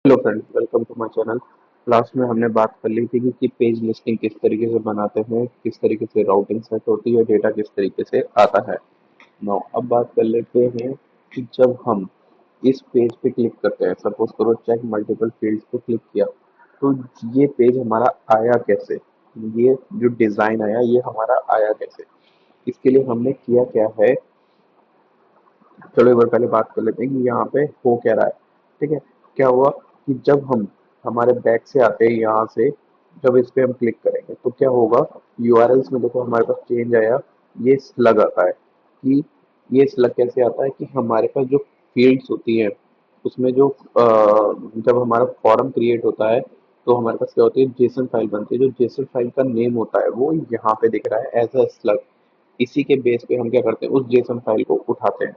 Hello friends, welcome to my channel. Last में हमने बात कर ली थी कि पेज लिस्टिंग किस तरीके से बनाते हैं, किस तरीके से राउटिंग सेट होती है, डेटा किस तरीके से आता है। नाउ अब बात कर लेते हैं कि जब हम इस पेज पे क्लिक करते हैं, सपोज करो चेक मल्टीपल फील्ड्स पे क्लिक किया, तो ये पेज हमारा आया कैसे, ये जो डिजाइन आया ये हमारा आया कैसे। इसके लिए हमने किया क्या है, चलो एक बार पहले बात कर लेते हैं कि यहाँ पे हो क्या रहा है। ठीक है, क्या हुआ कि जब हम हमारे बैक से आते हैं यहाँ से, जब इस पे हम क्लिक करेंगे तो क्या होगा, यूआरएल्स में देखो हमारे पास चेंज आया, ये स्लग आता है। कि ये स्लग कैसे आता है कि हमारे पास जो फील्ड्स होती हैं उसमें जो जब हमारा फॉर्म क्रिएट होता है तो हमारे पास क्या होती है, जेसन फाइल बनती है। जो जेसन फाइल का नेम होता है वो यहाँ पे दिख रहा है एज अ स्लग। इसी के बेस पे हम क्या करते हैं, उस जेसन फाइल को उठाते हैं।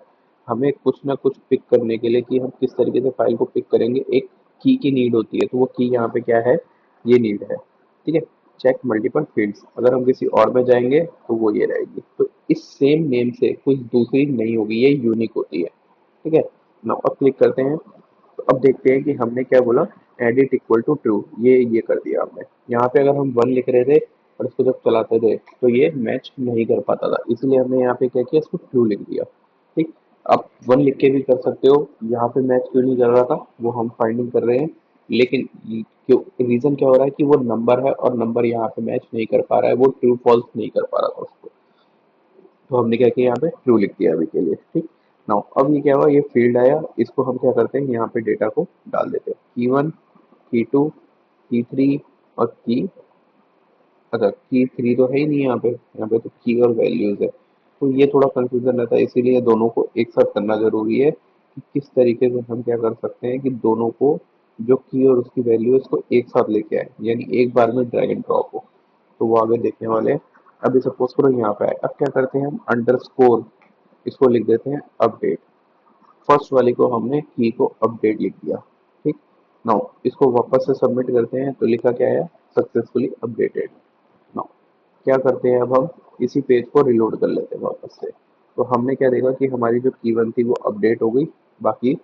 हमें कुछ ना कुछ पिक करने के लिए कि हम किस तरीके से फाइल को पिक करेंगे, एक की नीड होती है। तो वो की यहाँ पे क्या है, ये नीड है। ठीक है, चेक मल्टीपल फील्ड्स, अगर हम किसी और में जाएंगे तो वो ये रहेगी। तो इस सेम नेम से कुछ दूसरी नहीं होगी, ये यूनिक होती है। ठीक है, नाउ अब क्लिक करते हैं तो अब देखते हैं कि हमने क्या बोला, एडिट इक्वल टू ट्रू, ये कर दिया हमने। यहाँ पे अगर हम 1 लिख रहे थे और इसको जब चलाते थे तो ये मैच नहीं कर पाता था, इसलिए हमने यहाँ पे क्या किया, इसको ट्रू लिख दिया। ठीक, आप 1 लिख के भी कर सकते हो। यहाँ पे मैच क्यों नहीं कर रहा था वो हम फाइंडिंग कर रहे हैं, लेकिन क्यों, रीजन क्या हो रहा है कि वो नंबर है और नंबर यहाँ पे मैच नहीं कर पा रहा है, वो ट्रू फॉल्स नहीं कर पा रहा था उसको। तो हमने क्या किया, यहाँ पे ट्रू लिख दिया अभी के लिए। ठीक, नाउ अब ये क्या हुआ, ये फील्ड आया, इसको हम क्या करते हैं, यहाँ पे डेटा को डाल देते हैं। की 1, की 2, की 3 और की, अच्छा की 3 तो है ही नहीं यहाँ पे तो की और वैल्यूज है। तो ये थोड़ा कंफ्यूजन रहता है, इसीलिए दोनों को एक साथ करना जरूरी है कि किस तरीके से हम क्या कर सकते हैं कि दोनों को, जो की और उसकी वैल्यू है उसको एक साथ लेके आए, यानी एक बार में ड्रैग एंड ड्रॉप हो। तो वो आगे देखने वाले हैं। अभी सपोज करो यहाँ पे आए, अब क्या करते हैं हम, अंडरस्कोर इसको लिख देते हैं अपडेट। फर्स्ट वाली को हमने की को अपडेट लिख दिया। ठीक, नाउ इसको वापस से सबमिट करते हैं तो लिखा क्या है, सक्सेसफुली अपडेटेड। नाउ क्या करते हैं, अब हम इसी पेज को रिलोड कर लेते हैं वापस से। तो हमने क्या देखा कि हमारी जो की 1 थी वो अपडेट हो गई, बाकी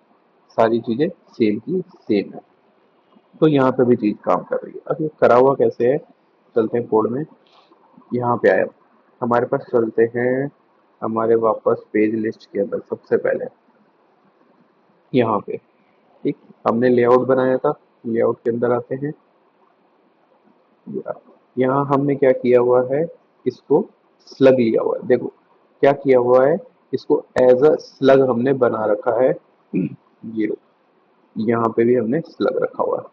सारी चीजें सेम की सेम है। तो यहाँ पे भी चीज काम कर रही है। अब ये करा हुआ कैसे है, चलते हैं कोड में। यहाँ पे आया, हमारे पास चलते हैं हमारे वापस पेज लिस्ट के अंदर। सबसे पहले यहाँ पे, ठीक, हमने लेआउट बनाया था, लेआउट के अंदर आते हैं। यहाँ हमने क्या किया हुआ है, इसको स्लग लिया हुआ है। देखो क्या किया हुआ है, इसको एज अ स्लग हमने बना रखा है। जीरो, यहाँ पे भी हमने स्लग रखा हुआ है,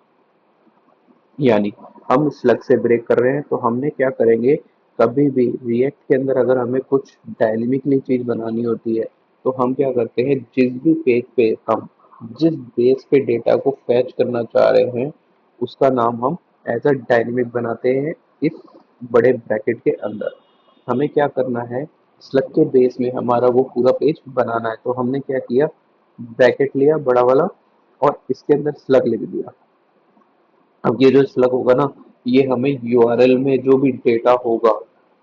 यानी हम स्लग से ब्रेक कर रहे हैं। तो हमने क्या करेंगे, कभी भी रिएक्ट के अंदर अगर हमें कुछ डायनेमिकली चीज बनानी होती है तो हम क्या करते हैं, जिस भी पेज पे हम जिस बेस पे डेटा को फैच करना चाह रहे हैं उसका नाम हम एज अ डायनेमिक बनाते हैं। इस बड़े ब्रैकेट के अंदर हमें क्या करना है, स्लग के बेस में हमारा वो पूरा पेज बनाना है। तो हमने क्या किया, ब्रैकेट लिया बड़ा वाला और इसके अंदर स्लग लिख दिया। अब ये जो स्लग होगा ना, ये हमें यूआरएल में जो भी डेटा होगा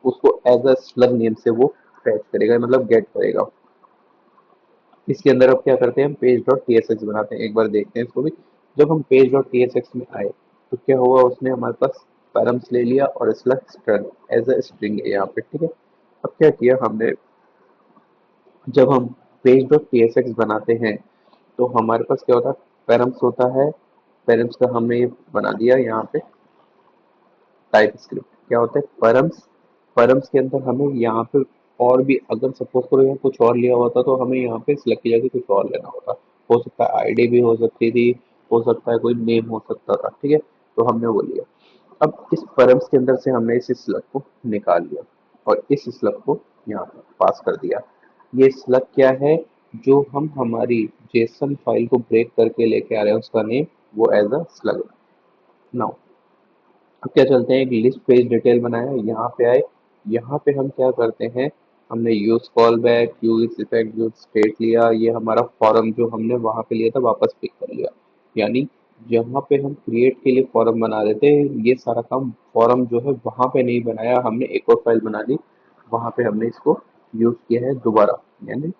उसको एज अ स्लग नेम से वो फैच करेगा, मतलब गेट करेगा। इसके अंदर अब क्या करते हैं, हम page dot T S x बनाते हैं। एक बार देखते हैं इसको भी। जब हम page dot T S x में आए तो क्या हुआ, उसने हमारे पास पैरम्स ले लिया और slug string as a string है यहाँ पे। ठीक है, अब क्या किया हमने, जब हम page dot T S x बनाते हैं तो हमारे पास क्या होता है, पैरम्स होता है। पैरम्स का हमने ये बना दिया यहाँ पे टाइप स्क्रिप्ट। क्या होता है परम्स, परम्स के अंदर हमें यहाँ पे और भी, अगर सपोज करो यहाँ कुछ और लिया हुआ था तो हमें यहाँ पे सिलेक्ट की जगह कुछ और लेना होता। हो सकता है आईडी भी हो सकती थी, हो सकता है कोई नेम हो सकता था। ठीक है, तो हमने वो लिया। अब इस परम्स के अंदर से हमने इस स्लग को निकाल लिया और इस स्लग को यहाँ पे पास कर दिया। ये स्लग क्या है, जो हम हमारी जेसन फाइल को ब्रेक करके लेके आ रहे हैं उसका नेम वो एज अ स्लग। नाउ अब क्या, चलते हैं एक लिस्ट पेज डिटेल बनाया, यहाँ पे आए। यहाँ पे हम क्या करते हैं, हमने use call back, use effect, use state लिया। ये हमारा फॉर्म जो हमने वहां पे लिया था वापस पिक कर लिया। यानी जहाँ पे हम क्रिएट के लिए फॉर्म बना रहे थे, ये सारा काम फॉर्म जो है वहां पे नहीं बनाया हमने, एक और फाइल बना ली, वहां पे हमने इसको यूज किया है दोबारा, यानी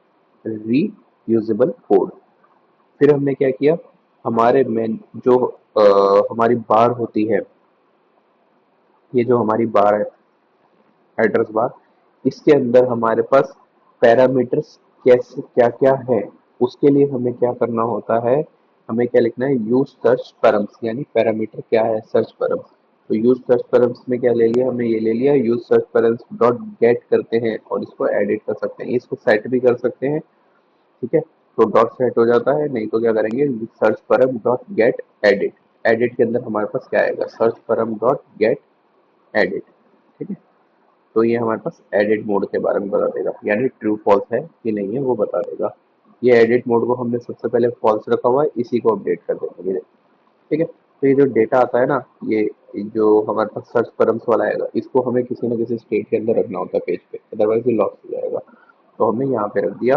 री यूजेबल कोड। फिर हमने क्या किया, हमारे मेन जो हमारी बार होती है, ये जो हमारी बार है, एड्रेस बार, इसके अंदर हमारे पास पैरामीटर्स कैसे क्या क्या है, उसके लिए हमें क्या करना होता है, हमें क्या लिखना है, यूज सर्च परम्स, यानी पैरामीटर क्या है, सर्च परम्स। तो यूज सर्च परम्स में क्या ले लिया हमने, ये ले लिया use search params dot gate करते हैं और इसको एडिट कर सकते हैं, इसको सेट भी कर सकते हैं। ठीक है, तो डॉट सेट हो जाता है, नहीं तो क्या करेंगे, सर्च परम डॉट गेट एडिट। एडिट के अंदर हमारे पास क्या आएगा, सर्च परम डॉट गेट एडिट। ठीक है, तो ये हमारे पास एडिट मोड के बारे में बता देगा, यानी ट्रू फॉल्स है कि नहीं है वो बता देगा। ये एडिट मोड को हमने सबसे पहले फॉल्स रखा हुआ है, इसी को अपडेट कर देंगे। ठीक है, तो ये जो डेटा आता है ना, ये जो हमारे पास सर्च परम्स वाला आएगा, इसको हमें किसी न किसी स्टेट के अंदर रखना होता है पेज पे, अदरवाइज ये लॉस हो जाएगा। तो हमने यहाँ पे रख दिया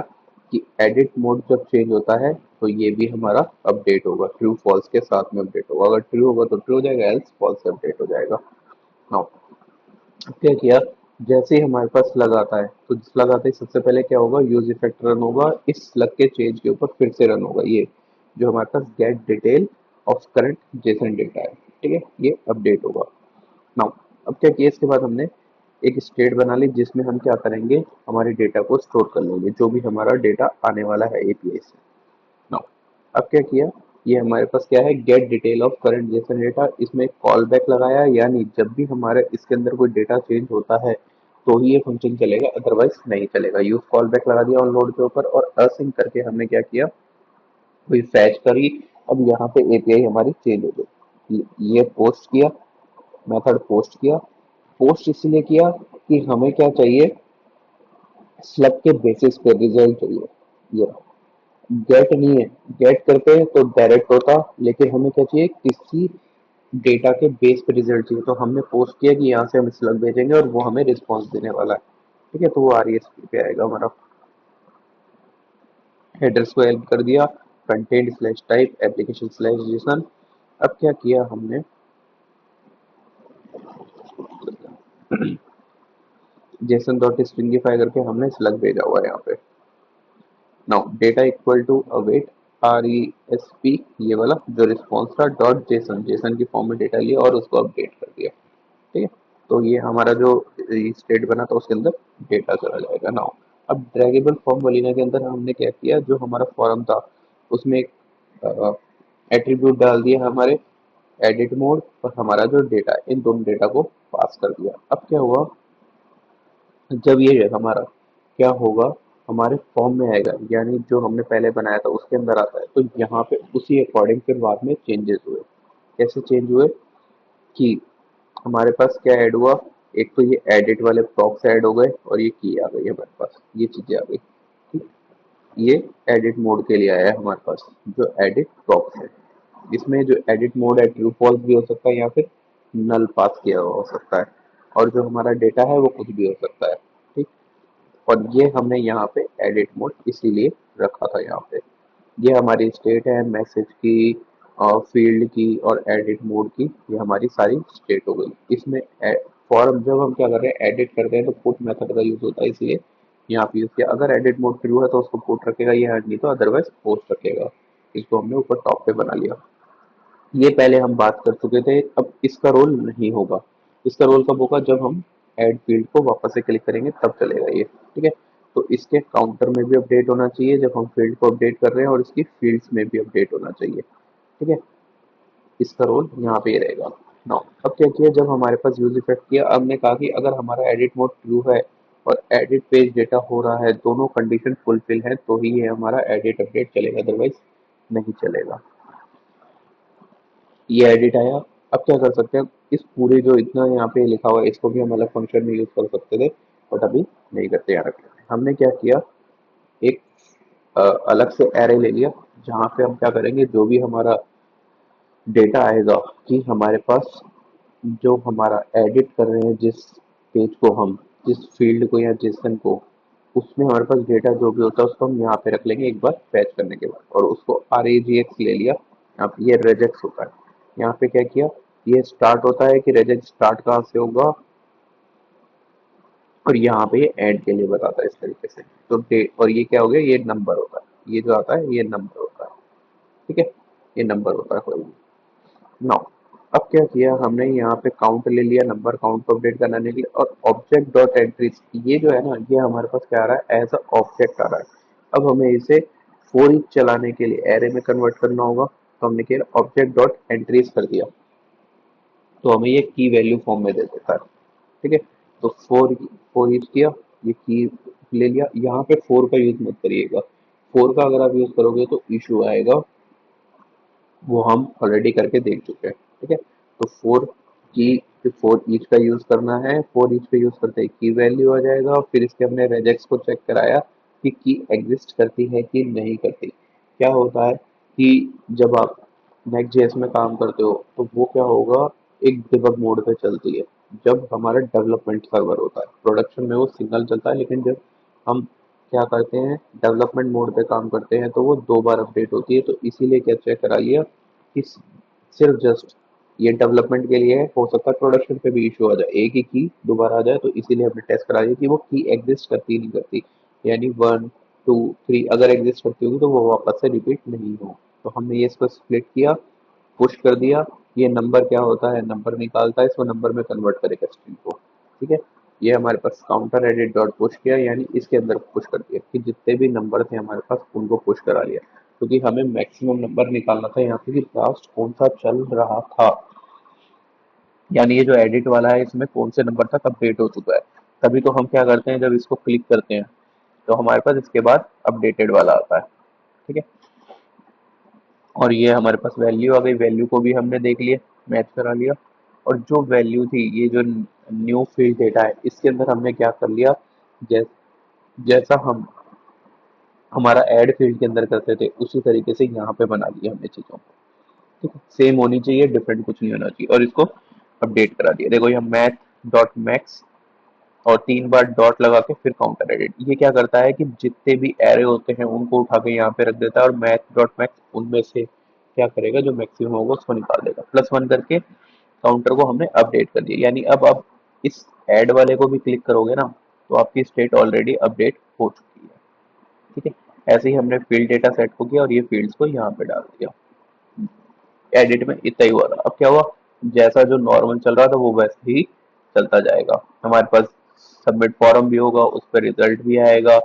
कि एडिट मोड जब चेंज होता है तो ये भी हमारा अपडेट होगा, ट्रू फॉल्स के साथ में अपडेट होगा, अगर ट्रू होगा तो ट्रू हो जाएगा, एल्स फॉल्स से अपडेट हो जाएगा। नाउ क्या किया, जैसे ही हमारे पास स्लग आता है, तो स्लग आते ही सबसे पहले क्या होगा, यूज इफेक्ट रन होगा, इस स्लग के चेंज के ऊपर फिर से रन होगा, ये जो हमारे पास get detail of current JSON data है। ठीक है, ये अपडेट होगा। नाउ अब क्या किया, इसके बाद हमने एक स्टेट बना ली जिसमें हम क्या करेंगे, हमारे डेटा को स्टोर कर लेंगे, जो भी हमारा डेटा आने वाला है एपीआई से। नाउ अब क्या किया, ये हमारे पास क्या है, gate detail of current JSON data, इसमें कॉल बैक लगाया, यानी जब भी हमारे इसके अंदर कोई डेटा चेंज होता है तो ही ये फंक्शन चलेगा, अदरवाइज नहीं चलेगा। यूज कॉल बैक लगा दिया ऑन लोड के ऊपर, और असिंक करके हमने क्या किया, कोई फैच करी। अब यहाँ पे एपीआई हमारी चेंज हो गई, ये पोस्ट किया, मेथड पोस्ट किया। पोस्ट इसलिए किया कि हमें क्या चाहिए, स्लग के बेसिस पे रिजल्ट चाहिए। ये गेट नहीं है, गेट करते हैं तो डायरेक्ट होता, लेकिन हमें क्या चाहिए, किसी डेटा के बेस पे रिजल्ट चाहिए, तो हमने पोस्ट किया कि यहाँ से हम स्लग भेजेंगे और वो हमें रिस्पॉन्स देने वाला है। ठीक है, तो वो आरईएसपी पे आएगा हमारा। हेडर्स को हेल्प कर दिया, content slash type application slash Jason. अब क्या किया हमने, जेसन डॉट स्ट्रिंगिफाई करके हमने स्लग भेजा हुआ है यहाँ पे। Now data equal to await R E S P, ये वाला जो रिस्पॉन्स था, डॉट जेसन, जेसन की फॉर्म में डेटा लिया और उसको अपडेट कर दिया। ठीक है, तो ये हमारा जो स्टेट बना था उसके अंदर डेटा चला जाएगा। नाउ अब ड्रैगेबल फॉर्म वलीना के अंदर हमने क्या किया, जो हमारा फॉर्म था उसमें एक एट्रीब्यूट डाल दिया हमारे, एडिट मोड, और हमारा जो डेटा है, इन दोनों डेटा को पास कर दिया। अब क्या हुआ, जब ये हमारा क्या होगा, हमारे फॉर्म में आएगा, यानी जो हमने पहले बनाया था उसके अंदर आता है, तो यहाँ पे उसी अकॉर्डिंग फिर बाद में चेंजेस हुए। कैसे चेंज हुए कि हमारे पास क्या ऐड हुआ, एक तो ये एडिट वाले प्रॉक्स ऐड हो गए और ये की आ गई हमारे पास, ये चीजें आ गई। ठीक, ये एडिट मोड के लिए आया है हमारे पास, जो एडिट प्रॉक्स है। इसमें जो एडिट मोड है, ट्रू फॉल्स भी हो सकता है या फिर नल पास किया हुआ हो सकता है, और जो हमारा डेटा है वो कुछ भी हो सकता है। ठीक, और ये हमने यहाँ पे एडिट मोड इसीलिए रखा था यहाँ पे। ये हमारी स्टेट है मैसेज की, फील्ड की और एडिट मोड की, ये हमारी सारी स्टेट हो गई। इसमें फॉर्म जब हम क्या कर रहे हैं, एडिट करते हैं तो पुट मेथड का यूज होता है, इसलिए यहाँ पे यूज किया। अगर एडिट मोड ट्रू है तो उसको पुट रखेगा, ये है नहीं तो अदरवाइज पोस्ट रखेगा। इसको हमने ऊपर टॉप पे बना लिया। ये पहले हम बात कर चुके थे, अब इसका रोल नहीं होगा। इसका रोल कब होगा, जब हम ऐड फील्ड को वापस से क्लिक करेंगे तब चलेगा ये। ठीक है, तो इसके काउंटर में भी अपडेट होना चाहिए जब हम फील्ड को अपडेट कर रहे हैं, और इसकी फील्ड्स में भी अपडेट होना चाहिए। ठीक है, इसका रोल यहाँ पे ही रहेगा। नाउ अब क्या किया, जब हमारे पास यूज इफेक्ट किया, अब ने कहा कि अगर हमारा एडिट मोड ट्रू है और एडिट पेज डेटा हो रहा है, दोनों कंडीशन फुलफिल है, तो ही ये हमारा एडिट अपडेट चलेगा, अदरवाइज नहीं चलेगा। ये एडिट आया। अब क्या कर सकते हैं, इस पूरे जो इतना यहाँ पे लिखा हुआ है इसको भी हम अलग फंक्शन में यूज कर सकते थे, बट अभी नहीं करते, यहाँ रख लेते हैं। हमने क्या किया, एक अलग से एरे ले लिया, जहाँ पे हम क्या करेंगे, जो भी हमारा डेटा आएगा कि हमारे पास जो हमारा एडिट कर रहे हैं, जिस पेज को हम, जिस फील्ड को या जेसन को, उसमें हमारे पास डेटा जो भी होता है उसको हम यहाँ पे रख लेंगे एक बार फैच करने के बाद, और उसको आर ए जी एक्स ले लिया। यहाँ पे ये रेजेक्स होता है, यहाँ पे क्या किया, ये स्टार्ट होता है कि रेजेक्ट स्टार्ट कहाँ से होगा, और यहाँ पे ये एंड के लिए बताता है इस तरीके से। तो और ये क्या हो गया, ये नंबर होता है, ये जो आता है ये नंबर होता है। ठीक है, ये नंबर होता है कोई भी। नाउ अब क्या किया हमने, यहाँ पे काउंट ले लिया, नंबर काउंट को अपडेट कराने के लिए, और ऑब्जेक्ट डॉट एंट्रीज ये जो है ना, ये हमारे पास क्या आ रहा है, एज अ ऑब्जेक्ट आ रहा है। अब हमें इसे फॉर ईच चलाने के लिए एरे में कन्वर्ट करना होगा, तो हमने किया ऑब्जेक्ट डॉट एंट्रीज कर दिया, तो हमें ये की वैल्यू फॉर्म में दे देता है। ठीक है, तो फोर ईच किया, ये की ले लिया। यहाँ पे फोर का यूज मत करिएगा, फोर का अगर आप यूज करोगे तो इशू आएगा, वो हम ऑलरेडी करके देख चुके हैं। ठीक है, तो फोर ईच का यूज करना है, फोर ईच पे यूज करते ही की वैल्यू आ जाएगा, और फिर इसके हमने रेजेक्स को चेक कराया कि की एग्जिस्ट करती है कि नहीं करती। क्या होता है कि जब आप नेक्स्ट जेएस में काम करते हो तो वो क्या होगा, एक डिबग मोड पे चलती है। जब हमारा डेवलपमेंट सर्वर होता है, प्रोडक्शन में वो सिग्नल चलता है, लेकिन जब हम क्या करते हैं, डेवलपमेंट मोड पे काम करते हैं, तो वो 2 बार अपडेट होती है। तो इसीलिए क्या चेक करा लिया कि सिर्फ जस्ट ये डेवलपमेंट के लिए है, हो सकता है प्रोडक्शन पे भी इशू आ जाए, एक ही की दोबारा आ जाए, तो इसीलिए हमने टेस्ट करा लिया कि वो की एग्जिस्ट करती नहीं करती, यानी 1 2 3 अगर एग्जिस्ट करती होगी तो वो वापस से रिपीट नहीं हो। तो हमने ये इसको स्प्लिट किया, पुश कर दिया, ये नंबर क्या होता है, नंबर निकालता है, इसको नंबर में कन्वर्ट करेगा स्ट्रिंग को। ठीक है, ये हमारे पास काउंटर एडिट डॉट पुश किया, यानी इसके अंदर पुश कर दिया कि जितने भी नंबर थे हमारे पास उनको पुश करा लिया, क्योंकि हमें मैक्सिमम नंबर निकालना था यहाँ पे कि लास्ट कौन सा चल रहा था, यानी ये जो एडिट वाला है इसमें कौन से नंबर तक अपडेट हो चुका है। तभी तो हम क्या करते हैं, जब इसको क्लिक करते हैं तो हमारे पास इसके बाद अपडेटेड वाला आता है। ठीक है, और ये हमारे पास वैल्यू आ गई, वैल्यू को भी हमने देख लिया, मैच करा लिया, और जो वैल्यू थी, ये जो न्यू फील्ड डेटा है, इसके अंदर हमने क्या कर लिया, जैस, जैसा हम हमारा ऐड फील्ड के अंदर करते थे उसी तरीके से यहाँ पे बना लिया हमने चीजों को। ठीक है, सेम होनी चाहिए, डिफरेंट कुछ नहीं होना चाहिए, और इसको अपडेट करा दिया। देखो यहाँ मैथ डॉट मैक्स, और 3 बार डॉट लगा के फिर काउंटर एडिट, ये क्या करता है कि जितने भी एरे होते हैं उनको उठा के यहाँ पे रख देता है, और मैथ डॉट मैक्स उनमें से क्या करेगा, जो मैक्सिमम होगा उसको निकाल देगा, +1 करके काउंटर को हमने अपडेट कर दिया। यानी अब आप इस ऐड वाले को भी क्लिक करोगे ना, तो आपकी स्टेट ऑलरेडी अपडेट हो चुकी है। ठीक है, ऐसे ही हमने फील्ड डेटा सेट को किया और ये फील्ड्स को यहाँ पे डाल दिया। एडिट में इतना ही हुआ था। अब क्या हुआ, जैसा जो नॉर्मल चल रहा था वो वैसे ही चलता जाएगा, हमारे पास सबमिट फॉर्म भी होगा, उस पर रिजल्ट भी आएगा,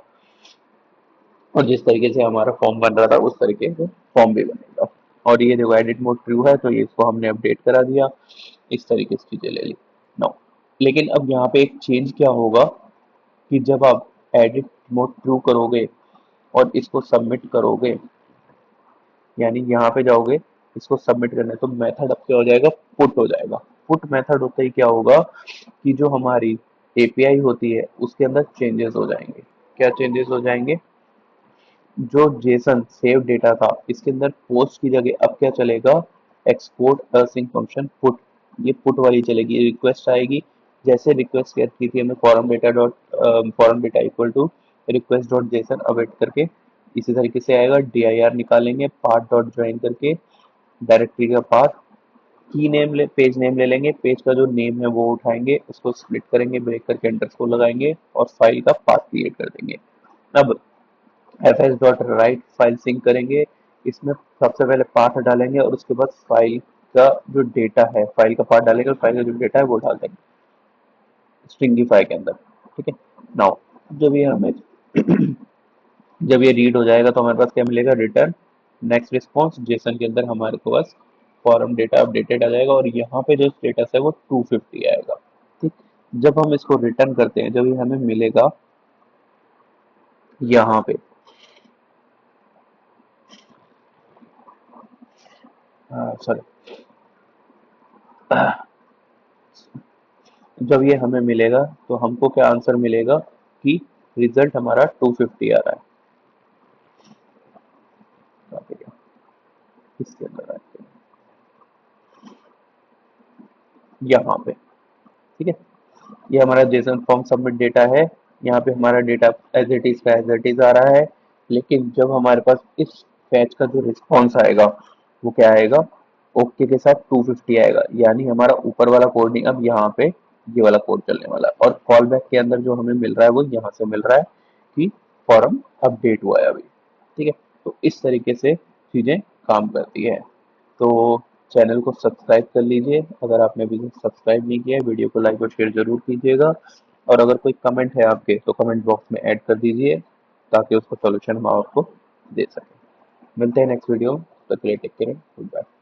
और जिस तरीके से हमारा फॉर्म बन रहा था उस तरीके से फॉर्म भी बनेगा। और ये देखो एडिट मोड ट्रू है, तो ये इसको हमने अपडेट करा दिया, इस तरीके से चीजें ले ली। नो, लेकिन अब यहाँ पे एक चेंज क्या होगा कि जब आप एडिट मोड ट्रू करोगे और इसको सबमिट करोगे, यानी यहाँ पे जाओगे, इसको सबमिट करना है, तो मेथड अब क्या हो जाएगा, पुट हो जाएगा। पुट मेथड होते ही क्या होगा कि जो हमारी एपीआई होती है उसके अंदर चेंजेस हो जाएंगे। क्या चेंजेस हो जाएंगे, जो जेसन सेव डेटा था इसके अंदर पोस्ट की जगह अब क्या चलेगा, एक्सपोर्ट असिंक फंक्शन पुट, ये पुट वाली चलेगी, रिक्वेस्ट आएगी। जैसे रिक्वेस्ट की थी हमें form data equal to request dot JSON await करके, इसी तरीके से आएगा। dir निकालेंगे पाथ डॉट ज्वाइन करके, डायरेक्टरी का पाथ, की नेम ले, पेज नेम ले लेंगे, पेज का जो नेम है वो उठाएंगे, उसको स्प्लिट करेंगे, ब्रेक करके अंडरस्कोर लगाएंगे, और फाइल का पाथ क्रिएट कर देंगे। अब fs dot write file sync करेंगे, इसमें सबसे पहले पाथ डालेंगे और उसके बाद फाइल का जो डेटा है, फाइल का पाथ डालेंगे और फाइल का जो डेटा है वो डाल देंगे स्ट्रिंगीफाई के अंदर। ठीक है, नाउ जब ये हमें जब ये रीड हो जाएगा तो हमारे पास क्या मिलेगा, रिटर्न नेक्स्ट रिस्पॉन्स, जेसन के अंदर हमारे पास फॉर्म डेटा अपडेटेड आ जाएगा, और यहाँ पे जो स्टेटस है वो 250 आएगा। ठीक, जब हम इसको रिटर्न करते हैं, जब ये हमें मिलेगा यहाँ पे, सॉरी, जब ये हमें मिलेगा तो हमको क्या आंसर मिलेगा कि रिजल्ट हमारा 250 आ रहा है। कहाँ पे गया? इसके अंदर आते हैं, यहाँ पे। ठीक है, ये हमारा जेसन फॉर्म सबमिट डेटा है, यहाँ पे हमारा डेटा एज इट इज का एज इट इज आ रहा है, लेकिन जब हमारे पास इस फैच का जो रिस्पॉन्स आएगा वो क्या आएगा, ओके के साथ 250 आएगा, यानी हमारा ऊपर वाला कोड नहीं, अब यहाँ पे ये वाला कोड चलने वाला है, और कॉल बैक के अंदर जो हमें मिल रहा है वो यहाँ से मिल रहा है कि फॉर्म अपडेट हुआ है अभी। ठीक है, तो इस तरीके से चीजें काम करती है। तो चैनल को सब्सक्राइब कर लीजिए। अगर आपने अभी तक सब्सक्राइब नहीं किया है, वीडियो को लाइक और शेयर जरूर कीजिएगा। और अगर कोई कमेंट है आपके तो कमेंट बॉक्स में ऐड कर दीजिए, ताकि उसको सॉल्यूशन हम आपको दे सकें। मिलते हैं नेक्स्ट वीडियो, तब तक के लिए टेक केयर, गुड बाय।